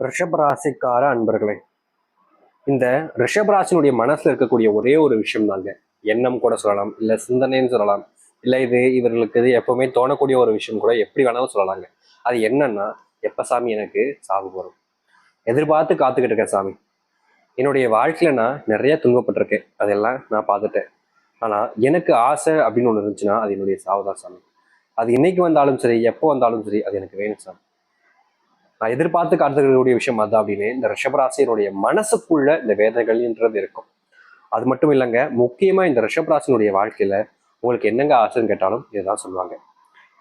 ரிஷபராசிக்கார அன்பர்களே, இந்த ரிஷபராசினுடைய மனசுல இருக்கக்கூடிய ஒரே ஒரு விஷயம் தாங்க. எண்ணம் கூட சொல்லலாம், இல்ல சிந்தனைன்னு சொல்லலாம், இல்ல இவர்களுக்கு இது எப்பவுமே தோணக்கூடிய ஒரு விஷயம் கூட எப்படி வேணாலும் சொல்லலாங்க. அது என்னன்னா, எப்ப சாமி எனக்கு சாவு வரும், எதிர்பார்த்து காத்துக்கிட்டு இருக்கேன் சாமி. என்னுடைய வாழ்க்கையில நான் நிறைய துன்பப்பட்டிருக்கேன், அதெல்லாம் நான் பார்த்துட்டேன். ஆனா எனக்கு ஆசை அப்படின்னு ஒண்ணு இருந்துச்சுன்னா அது என்னுடைய சாவுதான் சாமி. அது இன்னைக்கு வந்தாலும் சரி, எப்போ வந்தாலும் சரி, அது எனக்கு வேணும் சாமி. நான் எதிர்பார்த்து காத்துக்கக்கூடிய விஷயம் அது அப்படின்னு இந்த ரிஷபராசினுடைய மனசுக்குள்ள இந்த வேதனைகள்ன்றது இருக்கும். அது மட்டும் இல்லைங்க, முக்கியமா இந்த ரிஷபராசினுடைய வாழ்க்கையில உங்களுக்கு என்னங்க ஆசைன்னு கேட்டாலும் இதுதான் சொல்லுவாங்க.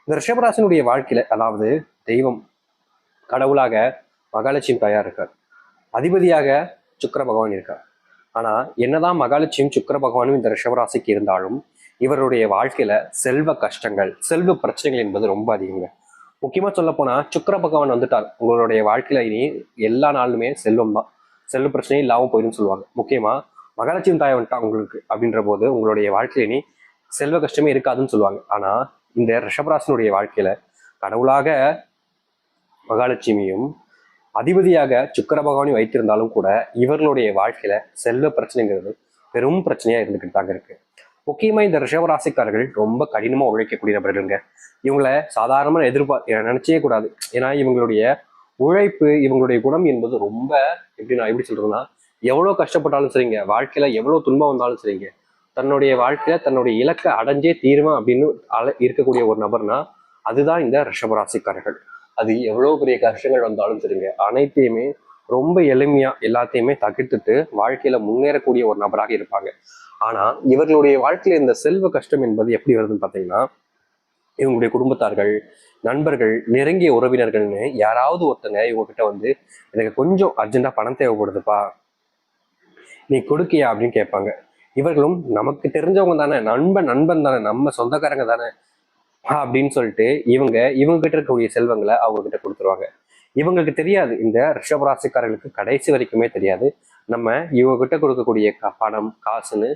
இந்த ரிஷபராசினுடைய வாழ்க்கையில, அதாவது தெய்வம் கடவுளாக மகாலட்சுமி தாயார் இருக்கார், அதிபதியாக சுக்கிர பகவான் இருக்கார். ஆனா என்னதான் மகாலட்சுமி சுக்கிர பகவானும் இந்த ரிஷபராசிக்கு இருந்தாலும் இவருடைய வாழ்க்கையில செல்வ கஷ்டங்கள், செல்வ பிரச்சனைகள் என்பது ரொம்ப அதிகங்க. முக்கியமா சொல்ல போனா சுக்கிர பகவான் வந்துட்டார் உங்களுடைய வாழ்க்கையில, இனி எல்லா நாளுமே செல்வம் தான், செல்வ பிரச்சனையும் இல்லாம போயிடும் சொல்லுவாங்க. முக்கியமா மகாலட்சுமி தாய் வந்துட்டா உங்களுக்கு அப்படின்ற போது உங்களுடைய வாழ்க்கையில இனி செல்வ கஷ்டமே இருக்காதுன்னு சொல்லுவாங்க. ஆனா இந்த ரிஷபராசினுடைய வாழ்க்கையில கடவுளாக மகாலட்சுமியும் அதிபதியாக சுக்கிர பகவானையும் வைத்திருந்தாலும் கூட இவர்களுடைய வாழ்க்கையில செல்வ பிரச்சனைங்கிறது பெரும் பிரச்சனையா இருந்துகிட்டு தாங்க இருக்கு. முக்கியமா இந்த ரிஷபராசிக்காரர்கள் ரொம்ப கடினமா உழைக்கக்கூடிய நபர்களுங்க. இவங்களை சாதாரணமா நினைச்சே கூடாது. ஏன்னா இவங்களுடைய உழைப்பு, இவங்களுடைய குணம் என்பது ரொம்ப, எப்படி சொல்றதுன்னா, எவ்வளவு கஷ்டப்பட்டாலும் சரிங்க, வாழ்க்கையில எவ்வளவு துன்பம் வந்தாலும் சரிங்க, தன்னுடைய வாழ்க்கையில தன்னுடைய இலக்கை அடைஞ்சே தீருமா அப்படின்னு இருக்கக்கூடிய ஒரு நபர்னா அதுதான் இந்த ரிஷபராசிக்காரர்கள். அது எவ்வளவு பெரிய கஷ்டங்கள் வந்தாலும் சரிங்க, அனைத்தையுமே ரொம்ப எளிமையா எல்லாத்தையுமே தகிர்த்துட்டு வாழ்க்கையில முன்னேறக்கூடிய ஒரு நபராக இருப்பாங்க. ஆனா இவர்களுடைய வாழ்க்கையில இந்த செல்வ கஷ்டம் என்பது எப்படி வருதுன்னு பாத்தீங்கன்னா, இவங்களுடைய குடும்பத்தார்கள், நண்பர்கள், நெருங்கிய உறவினர்கள்னு யாராவது ஒருத்தங்க இவங்க கிட்ட வந்து எனக்கு கொஞ்சம் அர்ஜென்டா பணம் தேவைப்படுதுப்பா, நீ கொடுக்கியா அப்படின்னு கேட்பாங்க. இவர்களும் நமக்கு தெரிஞ்சவங்க தானே, நண்பன் தானே, நம்ம சொந்தக்காரங்க தானே அப்படின்னு சொல்லிட்டு இவங்க கிட்ட இருக்கக்கூடிய செல்வங்களை அவங்க கிட்ட கொடுத்துருவாங்க. இவங்களுக்கு தெரியாது, இந்த ரிஷபராசிக்காரர்களுக்கு கடைசி வரைக்குமே தெரியாது நம்ம இவங்க கிட்ட கொடுக்கக்கூடிய பணம் காசுன்னு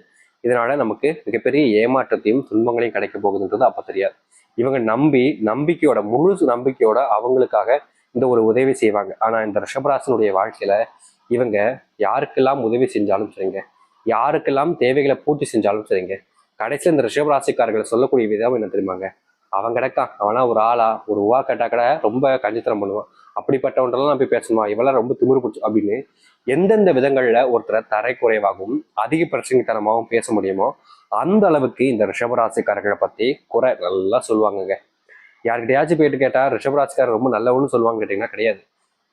இதனால நமக்கு மிகப்பெரிய ஏமாற்றத்தையும் துன்பங்களையும் கிடைக்க போகுதுன்றது அப்ப தெரியாது. இவங்க நம்பிக்கையோட, முழு நம்பிக்கையோட அவங்களுக்காக இந்த ஒரு உதவி செய்வாங்க. ஆனா இந்த ரிஷபராசினுடைய வாழ்க்கையில இவங்க யாருக்கெல்லாம் உதவி செஞ்சாலும் சரிங்க, யாருக்கெல்லாம் தேவைகளை பூர்த்தி செஞ்சாலும் சரிங்க, கடைசியில் இந்த ரிஷபராசிக்காரர்களை சொல்லக்கூடிய விதம் என்ன தெரியுமாங்க, அவன் கிடக்கான், அவனா ஒரு ஆளா, ஒரு ரூபா கேட்டா கூட ரொம்ப கஞ்சித்தனம் பண்ணுவான், அப்படிப்பட்டவன்றெல்லாம் நான் போய் பேசணுமா, இவெல்லாம் ரொம்ப திமிரு பிடிச்சி அப்படின்னு எந்தெந்த விதங்கள்ல ஒருத்தரை தரை குறைவாகவும் அதிக பிரச்சனைத்தனமாகவும் பேச முடியுமோ அந்த அளவுக்கு இந்த ரிஷபராசிக்காரர்களை பத்தி குறை நல்லா சொல்லுவாங்கங்க. யாருக்கிட்டையாச்சும் போயிட்டு கேட்டா ரிஷபராசிக்காரர் ரொம்ப நல்லவன்னு சொல்லுவாங்க கேட்டீங்கன்னா கிடையாது.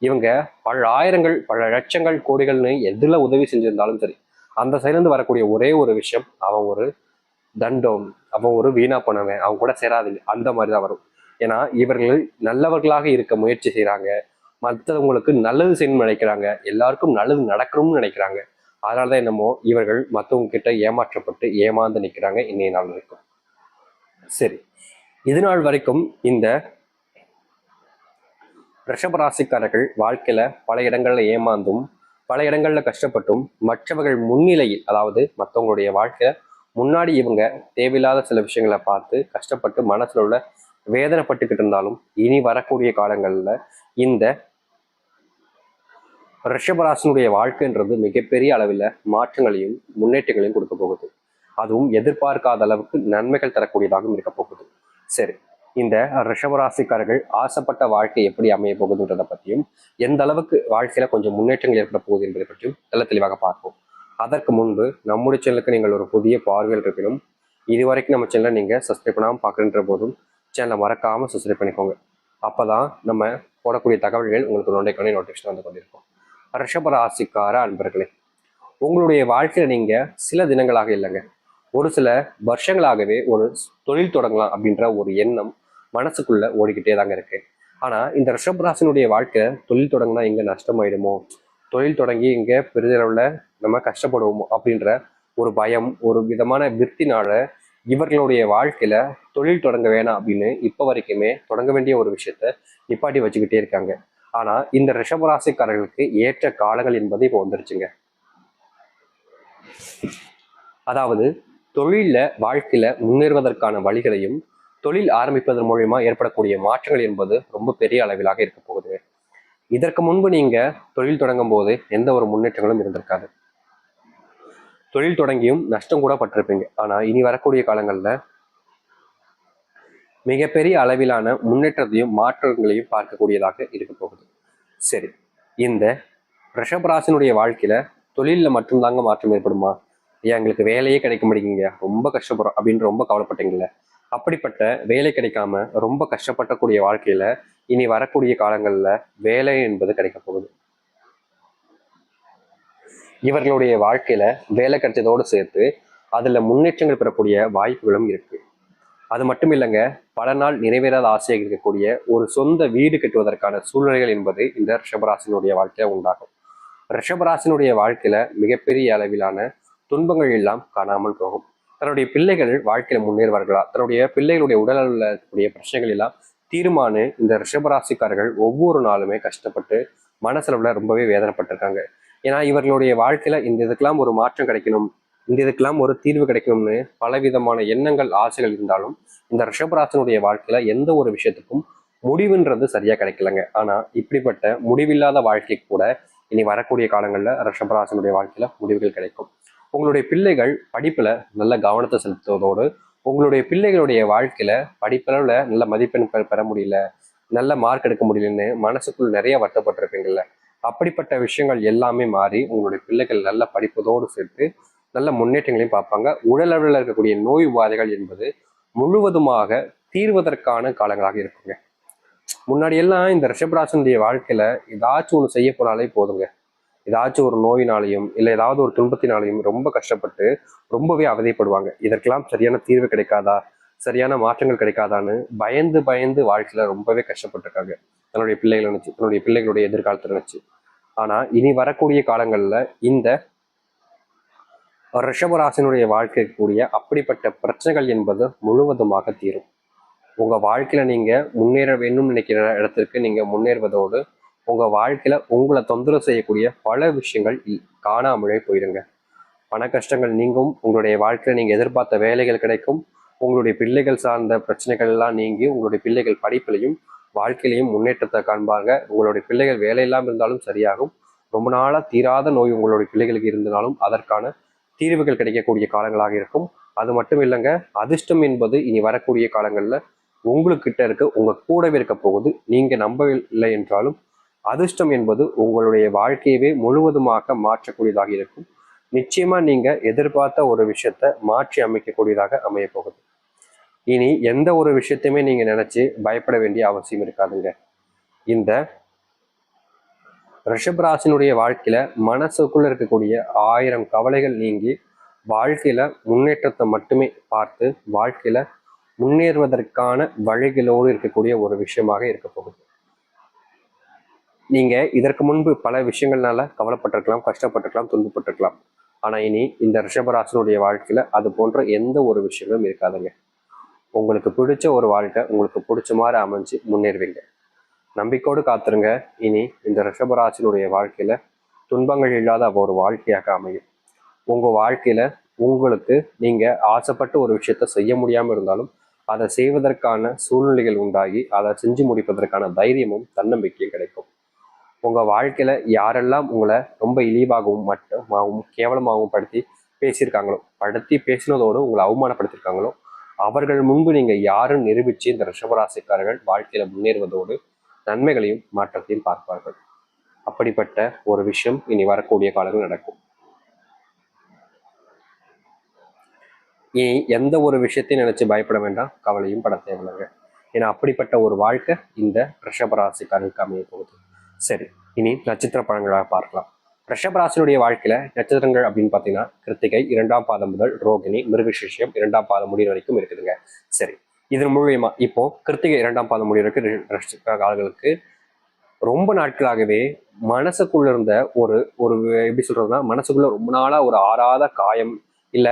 இவங்க பல ஆயிரங்கள், பல லட்சங்கள், கோடிகள்னு எதுல உதவி செஞ்சிருந்தாலும் சரி, அந்த சைட்லேருந்து வரக்கூடிய ஒரே ஒரு விஷயம், அவன் ஒரு தண்டம், அவன் ஒரு வீணா போனவன், அவன் கூட சேராதீங்க, அந்த மாதிரிதான் வரும். ஏன்னா இவர்கள் நல்லவர்களாக இருக்க முயற்சி செய்யறாங்க, மற்றவங்களுக்கு நல்லது செய்யணும்னு நினைக்கிறாங்க, எல்லாருக்கும் நல்லது நடக்கணும்னு நினைக்கிறாங்க. அதனாலதான் என்னமோ இவர்கள் மற்றவங்க கிட்ட ஏமாற்றப்பட்டு ஏமாந்து நிற்கிறாங்க இன்னைய நாள் வரைக்கும். சரி, இது நாள் வரைக்கும் இந்த ரிஷபராசிக்காரர்கள் வாழ்க்கையில பல இடங்கள்ல ஏமாந்தும் பல இடங்கள்ல கஷ்டப்பட்டும் மற்றவர்கள் முன்னிலையில், அதாவது மற்றவங்களுடைய வாழ்க்கையில முன்னாடி இவங்க தேவையில்லாத சில விஷயங்களை பார்த்து கஷ்டப்பட்டு மனசுல உள்ள வேதனைப்பட்டுக்கிட்டு இருந்தாலும் இனி வரக்கூடிய காலங்கள்ல இந்த ரிஷபராசினுடைய வாழ்க்கைன்றது மிகப்பெரிய அளவில் மாற்றங்களையும் முன்னேற்றங்களையும் கொடுக்க போகுது. அதுவும் எதிர்பார்க்காத அளவுக்கு நன்மைகள் தரக்கூடியதாகவும் இருக்க போகுது. சரி, இந்த ரிஷபராசிக்காரர்கள் ஆசைப்பட்ட வாழ்க்கை எப்படி அமைய போகுதுன்றதை பற்றியும் எந்த அளவுக்கு வாழ்க்கையில கொஞ்சம் முன்னேற்றங்கள் ஏற்பட போகுது என்பதை பற்றியும் தெளிவாக பார்ப்போம். அதற்கு முன்பு நம்முடைய சேனலுக்கு நீங்கள் ஒரு புதிய பார்வையில் இருப்பினும் இதுவரைக்கும் நம்ம சேனலை நீங்க சப்ஸ்கிரைப் பண்ணாமல் பார்க்குற போதும் சேனலை மறக்காம சப்ஸ்கிரைப் பண்ணிக்கோங்க. அப்பதான் நம்ம போடக்கூடிய தகவல்கள் உங்களுக்கு நோட்டிஃபிகேஷன் வந்து கொண்டிருக்கும். ரிஷபராசிக்கார அன்பர்களே, உங்களுடைய வாழ்க்கையில நீங்க சில தினங்களாக இல்லைங்க, ஒரு சில வருஷங்களாகவே ஒரு தொழில் தொடங்கலாம் அப்படின்ற ஒரு எண்ணம் மனசுக்குள்ள ஓடிக்கிட்டே தாங்க இருக்கு. ஆனா இந்த ரிஷபராசினுடைய வாழ்க்கை, தொழில் தொடங்கினா இங்க நஷ்டமாயிடுமோ, தொழில் தொடங்கி இங்க பெரிதளவுல நம்ம கஷ்டப்படுவோமோ அப்படின்ற ஒரு பயம், ஒரு விதமான விற்த்தினால இவர்களுடைய வாழ்க்கையில தொழில் தொடங்க வேணாம் அப்படின்னு இப்ப வரைக்குமே தொடங்க வேண்டிய ஒரு விஷயத்த நிப்பாட்டி வச்சுக்கிட்டே இருக்காங்க. ஆனா இந்த ரிஷபராசிக்காரர்களுக்கு ஏற்ற காலங்கள் என்பது இப்போ வந்துருச்சுங்க. அதாவது தொழில வாழ்க்கையில முன்னேறுவதற்கான வழிகளையும் தொழில் ஆரம்பிப்பதன் மூலியமா ஏற்படக்கூடிய மாற்றங்கள் என்பது ரொம்ப பெரிய அளவிலாக இருக்க போகுது. இதற்கு முன்பு நீங்க தொழில் தொடங்கும் போது எந்த ஒரு முன்னேற்றங்களும் இருந்திருக்காது. தொழில் தொடங்கியும் நஷ்டம் கூட பட்டிருப்பீங்க. ஆனா இனி வரக்கூடிய காலங்கள்ல மிகப்பெரிய அளவிலான முன்னேற்றத்தையும் மாற்றங்களையும் பார்க்கக்கூடியதாக இருக்க போகுது. சரி, இந்த ரிஷபராசினுடைய வாழ்க்கையில தொழில்ல மட்டும்தாங்க மாற்றம் ஏற்படுமா? ஏன் எங்களுக்கு வேலையே கிடைக்க மாட்டேங்குங்க, ரொம்ப கஷ்டப்படுறோம் அப்படின்னு ரொம்ப கவலைப்பட்டீங்கல்ல, அப்படிப்பட்ட வேலை கிடைக்காம ரொம்ப கஷ்டப்படக்கூடிய வாழ்க்கையில இனி வரக்கூடிய காலங்கள்ல வேலை என்பது கிடைக்க போகுது. இவர்களுடைய வாழ்க்கையில வேலை கிடைச்சதோடு சேர்த்து அதுல முன்னேற்றங்கள் பெறக்கூடிய வாய்ப்புகளும் இருக்கு. அது மட்டும் இல்லைங்க, பல நாள் நிறைவேறாத ஆசையாக இருக்கக்கூடிய ஒரு சொந்த வீடு கட்டுவதற்கான சூழ்நிலைகள் என்பது இந்த ரிஷபராசினுடைய வாழ்க்கையில உண்டாகும். ரிஷபராசினுடைய வாழ்க்கையில மிகப்பெரிய அளவிலான துன்பங்கள் எல்லாம் காணாமல் போகும். தன்னுடைய பிள்ளைகள் வாழ்க்கையில முன்னேறுவார்களா, தன்னுடைய பிள்ளைகளுடைய உடல் அளவில் இருக்கக்கூடிய பிரச்சனைகள் எல்லாம் தீர்மானு இந்த ரிஷபராசிக்காரர்கள் ஒவ்வொரு நாளுமே கஷ்டப்பட்டு மனசளவுல ரொம்பவே வேதனைப்பட்டிருக்காங்க. ஏன்னா இவர்களுடைய வாழ்க்கையில இந்த இதுக்கெல்லாம் ஒரு மாற்றம் கிடைக்கணும், இந்த இதுக்கெல்லாம் ஒரு தீர்வு கிடைக்கணும்னு பலவிதமான எண்ணங்கள் ஆசைகள் இருந்தாலும் இந்த ரிஷபராசனுடைய வாழ்க்கையில எந்த ஒரு விஷயத்துக்கும் முடிவுன்றது சரியா கிடைக்கலங்க. ஆனா இப்படிப்பட்ட முடிவில்லாத வாழ்க்கைக்கு கூட இனி வரக்கூடிய காலங்கள்ல ரிஷபராசனுடைய வாழ்க்கையில முடிவுகள் கிடைக்கும். உங்களுடைய பிள்ளைகள் படிப்புல நல்ல கவனத்தை செலுத்துவதோடு உங்களுடைய பிள்ளைகளுடைய வாழ்க்கையில படிப்பளவுல நல்ல மதிப்பெண் பெற முடியல, நல்ல மார்க் எடுக்க முடியலன்னு மனசுக்குள் நிறைய வருத்தப்பட்டிருப்பீங்கல்ல, அப்படிப்பட்ட விஷயங்கள் எல்லாமே மாறி உங்களுடைய பிள்ளைகள் நல்ல படிப்பதோடு சேர்த்து நல்ல முன்னேற்றங்களையும் பார்ப்பாங்க. உடல் அளவில் இருக்கக்கூடிய நோய் உபாதைகள் என்பது முழுவதுமாக தீர்வதற்கான காலங்களாக இருக்குங்க. முன்னாடி எல்லாம் இந்த ரிஷபராசனுடைய வாழ்க்கையில ஏதாச்சும் ஒன்று செய்ய போனாலே போதுங்க, ஏதாச்சும் ஒரு நோயினாலையும் இல்லை ஏதாவது ஒரு துன்பத்தினாலையும் ரொம்ப கஷ்டப்பட்டு ரொம்பவே அவதிப்படுவாங்க. இதற்கெல்லாம் சரியான தீர்வு கிடைக்காதா, சரியான மாற்றங்கள் கிடைக்காதான்னு பயந்து பயந்து வாழ்க்கையில ரொம்பவே கஷ்டப்பட்டிருக்காங்க, தன்னுடைய பிள்ளைகளை நினைச்சு, தன்னுடைய பிள்ளைகளுடைய எதிர்காலத்தை நினைச்சு. ஆனா இனி வரக்கூடிய காலங்கள்ல இந்த ரிஷபராசினுடைய வாழ்க்கை கூடிய அப்படிப்பட்ட பிரச்சனைகள் என்பது முழுவதுமாக தீரும். உங்க வாழ்க்கையில நீங்க முன்னேற வேண்டும் நினைக்கிற இடத்திற்கு நீங்க முன்னேறுவதோடு உங்க வாழ்க்கையில உங்களை தொந்தரவு செய்யக்கூடிய பல விஷயங்கள் காணாமலே போயிடுங்க. பண கஷ்டங்கள் நீங்கும், உங்களுடைய வாழ்க்கையில நீங்க எதிர்பார்த்த வேலைகள் கிடைக்கும், உங்களுடைய பிள்ளைகள் சார்ந்த பிரச்சனைகள் எல்லாம் நீங்கி உங்களுடைய பிள்ளைகள் படிப்பிலையும் வாழ்க்கையிலையும் முன்னேற்றத்தை காண்பாங்க. உங்களுடைய பிள்ளைகள் வேலை இல்லாமல் இருந்தாலும் சரியாகும். ரொம்ப நாளா தீராத நோய் உங்களுடைய பிள்ளைகளுக்கு இருந்தாலும் அதற்கான தீர்வுகள் கிடைக்கக்கூடிய காலங்களாக இருக்கும். அது மட்டும் இல்லைங்க, அதிர்ஷ்டம் என்பது இனி வரக்கூடிய காலங்கள்ல உங்களுக்கிட்ட இருக்க உங்க கூடவே இருக்க போகுது. நீங்க நம்பவில்லை என்றாலும் அதிர்ஷ்டம் என்பது உங்களுடைய வாழ்க்கையவே முழுவதுமாக மாற்றக்கூடியதாக இருக்கும். நிச்சயமா நீங்க எதிர்பார்த்த ஒரு விஷயத்த மாற்றி அமைக்கக்கூடியதாக அமைய போகுது. இனி எந்த ஒரு விஷயத்தையுமே நீங்க நினைச்சு பயப்பட வேண்டிய அவசியம் இருக்காதுங்க. இந்த ரிஷபராசினுடைய வாழ்க்கையில மனசுக்குள்ள இருக்கக்கூடிய 1000 கவலைகள் நீங்கி வாழ்க்கையில முன்னேற்றத்தை மட்டுமே பார்த்து வாழ்க்கையில முன்னேறுவதற்கான வழிகளோடு இருக்கக்கூடிய ஒரு விஷயமாக இருக்க போகுது. நீங்க இதற்கு முன்பு பல விஷயங்கள்னால கவலைப்பட்டிருக்கலாம், கஷ்டப்பட்டிருக்கலாம், துன்பப்பட்டிருக்கலாம். ஆனா இனி இந்த ரிஷபராசினுடைய வாழ்க்கையில அது போன்ற எந்த ஒரு விஷயங்களும் இருக்காதுங்க. உங்களுக்கு பிடிச்ச ஒரு வாழ்க்கை உங்களுக்கு பிடிச்ச மாதிரி அமைஞ்சு முன்னேறுவீங்க. நம்பிக்கையோடு காத்துருங்க. இனி இந்த ரிஷபராசினுடைய வாழ்க்கையில துன்பங்கள் இல்லாத ஒரு வாழ்க்கையாக அமையும். உங்க வாழ்க்கையில உங்களுக்கு நீங்க ஆசைப்பட்டு ஒரு விஷயத்த செய்ய முடியாம இருந்தாலும் அதை செய்வதற்கான சூழ்நிலைகள் உண்டாகி அதை செஞ்சு முடிப்பதற்கான தைரியமும் தன்னம்பிக்கையும் கிடைக்கும். உங்க வாழ்க்கையில யாரெல்லாம் உங்களை ரொம்ப இழிவாகவும் மட்டுமாகவும் கேவலமாகவும் படுத்தி பேசியிருக்காங்களோ, படுத்தி பேசினதோடு உங்களை அவமானப்படுத்தியிருக்காங்களோ அவர்கள் முன்பு நீங்க யாரும் நிரூபிச்சு இந்த ரிஷபராசிக்காரர்கள் வாழ்க்கையில முன்னேறுவதோடு நன்மைகளையும் மாற்றத்தையும் பார்ப்பார்கள். அப்படிப்பட்ட ஒரு விஷயம் இனி வரக்கூடிய காலங்கள் நடக்கும். இனி எந்த ஒரு விஷயத்தையும் நினைச்சு பயப்பட வேண்டாம், கவலையும் பட தேவையில்லைங்க. ஏன்னா அப்படிப்பட்ட ஒரு வாழ்க்கை இந்த ரிஷபராசிக்காரர்களுக்கு அமைய போகுது. சரி, இனி நட்சத்திர பலன்களாக பார்க்கலாம். ரிஷபராசினுடைய வாழ்க்கையில நட்சத்திரங்கள் அப்படின்னு பார்த்தீங்கன்னா கிருத்திகை 2ஆம் பாதம் முதல் ரோகிணி மிருகசீரிஷம் 2ஆம் பாதம் முடிவு வரைக்கும் இருக்குதுங்க. சரி, இதன் மூலியமா இப்போ கிருத்திகை 2ஆம் பாதம் முடிவு வரைக்கும் ஆளுகளுக்கு ரொம்ப நாட்களாகவே மனசுக்குள்ள இருந்த ஒரு ஒரு எப்படி சொல்றதுன்னா, மனசுக்குள்ள ரொம்ப நாளா ஒரு ஆறாத காயம் இல்ல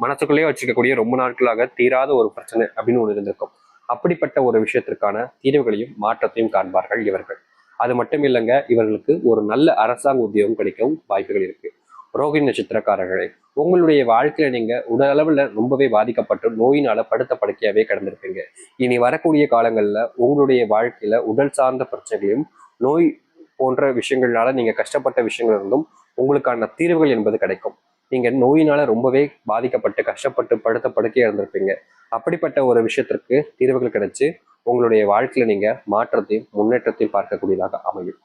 மனசுக்குள்ளேயே வச்சுக்கக்கூடிய ரொம்ப நாட்களாக தீராத ஒரு பிரச்சனை அப்படின்னு ஒன்று இருந்திருக்கும். அப்படிப்பட்ட ஒரு விஷயத்திற்கான தீர்வுகளையும் மாற்றத்தையும் காண்பார்கள் இவர்கள். அது மட்டும் இல்லைங்க, இவர்களுக்கு ஒரு நல்ல அரசாங்க உத்தியோகம் கிடைக்கவும் வாய்ப்புகள் இருக்கு. ரோகிணி நட்சத்திரக்காரர்களே, உங்களுடைய வாழ்க்கையில நீங்க உடல் அளவுல ரொம்பவே பாதிக்கப்பட்டு நோயினால படுத்த படுக்கையாவே கிடந்திருப்பீங்க. இனி வரக்கூடிய காலங்கள்ல உங்களுடைய வாழ்க்கையில உடல் சார்ந்த பிரச்சனைகளையும் நோய் போன்ற விஷயங்கள்னால நீங்க கஷ்டப்பட்ட விஷயங்கள் இருந்தும் உங்களுக்கான தீர்வுகள் என்பது கிடைக்கும். நீங்க நோயினால ரொம்பவே பாதிக்கப்பட்டு கஷ்டப்பட்டு படுத்த படுக்கையா இருந்திருப்பீங்க. அப்படிப்பட்ட ஒரு விஷயத்திற்கு தீர்வுகள் கிடைச்சு உங்களுடைய வாழ்க்கையில நீங்க மாற்றத்தையும் முன்னேற்றத்தையும் பார்க்கக்கூடியதாக அமையும்.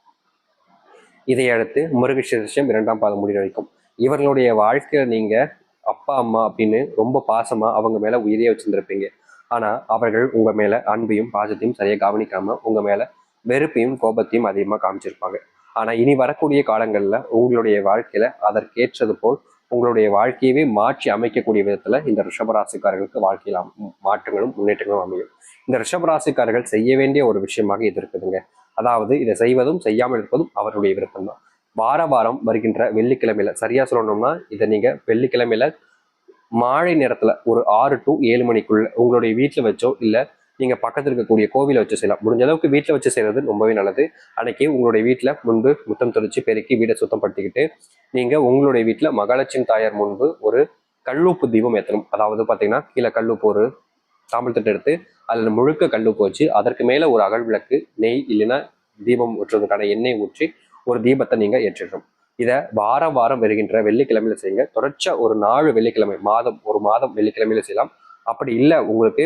இதையடுத்து மிருகசீரிஷம் 2ஆம் பாதம் முடிவு வரைக்கும் இவர்களுடைய வாழ்க்கையில நீங்க அப்பா அம்மா அப்படின்னு ரொம்ப பாசமா அவங்க மேல உயிரியே வச்சிருந்திருப்பீங்க. ஆனா அவர்கள் உங்க மேல அன்பையும் பாசத்தையும் சரியா கவனிக்காம உங்க மேல வெறுப்பையும் கோபத்தையும் அதிகமா காமிச்சிருப்பாங்க. ஆனா இனி வரக்கூடிய காலங்கள்ல உங்களுடைய வாழ்க்கையில அதற்கேற்றது போல் உங்களுடைய வாழ்க்கையவே மாற்றி அமைக்கக்கூடிய விதத்துல இந்த ரிஷபராசிக்காரர்களுக்கு வாழ்க்கையில் மாற்றங்களும் முன்னேற்றங்களும் அமையும். இந்த ரிஷபராசிக்காரர்கள் செய்ய வேண்டிய ஒரு விஷயமாக இது இருக்குதுங்க. அதாவது இதை செய்வதும் செய்யாமல் இருப்பதும் அவருடைய விருப்பம் தான். வார வாரம் வருகின்ற வெள்ளிக்கிழமையில சரியா சொல்லணும்னா இதை நீங்க வெள்ளிக்கிழமையில மாலை நேரத்துல ஒரு 6 to 7 மணிக்குள்ள உங்களுடைய வீட்டுல வச்சோ இல்ல நீங்க பக்கத்துல இருக்கக்கூடிய கோவில வச்சு செய்யலாம். முடிஞ்ச அளவுக்கு வீட்டுல வச்சு செய்யறது ரொம்பவே நல்லது. அன்னைக்கு உங்களுடைய வீட்டுல முன்பு முத்தம் தெளிச்சு பெருக்கி வீடை சுத்தப்படுத்திக்கிட்டு நீங்க உங்களுடைய வீட்டுல மகாலட்சுமி தாயார் முன்பு ஒரு கல்லுப்பு தீபம் ஏற்றணும். அதாவது பாத்தீங்கன்னா கீழே கல்லுப்பு ஒரு சாம்பல் தட்டு எடுத்து அதில் முழுக்க கல்லுப்பு வச்சு அதற்கு மேல ஒரு அகல் விளக்கு நெய் இல்லைன்னா தீபம் ஊற்றுவதற்கான எண்ணெய் ஊற்றி ஒரு தீபத்தை நீங்க ஏற்றிடணும். இதை வாரம் வாரம் வருகின்ற வெள்ளிக்கிழமையில செய்யுங்க. தொடர்ச்சியா ஒரு 4 வெள்ளிக்கிழமை ஒரு மாதம் வெள்ளிக்கிழமையில செய்யலாம். அப்படி இல்லை உங்களுக்கு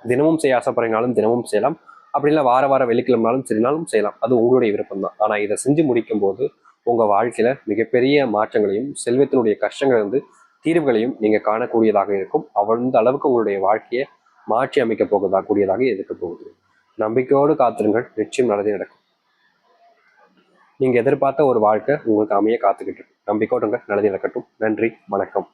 தினமும் செய்ய ஆசைப்படுறீங்கனாலும் தினமும் செய்யலாம். அப்படி இல்லை வார வாரம் வெள்ளிக்கிழமைனாலும் சரினாலும் செய்யலாம். அது உங்களுடைய விருப்பம் தான். ஆனா இதை செஞ்சு முடிக்கும் போது உங்க வாழ்க்கையில மிகப்பெரிய மாற்றங்களையும் செல்வத்தினுடைய கஷ்டங்கள் வந்து தீர்வுகளையும் நீங்க காணக்கூடியதாக இருக்கும். அந்த அளவுக்கு உங்களுடைய வாழ்க்கையை மாற்றி அமைக்க கூடியதாக இருக்க போகுது. நம்பிக்கையோடு காத்திருங்கள், நிச்சயம் நல்லதே நடக்கும். நீங்க எதிர்பார்த்த ஒரு வாழ்க்கை உங்களுக்கு அமைய காத்துக்கிட்டு இருக்கு. நம்பிக்கையோடுங்க, நல்லதே நடக்கட்டும். நன்றி, வணக்கம்.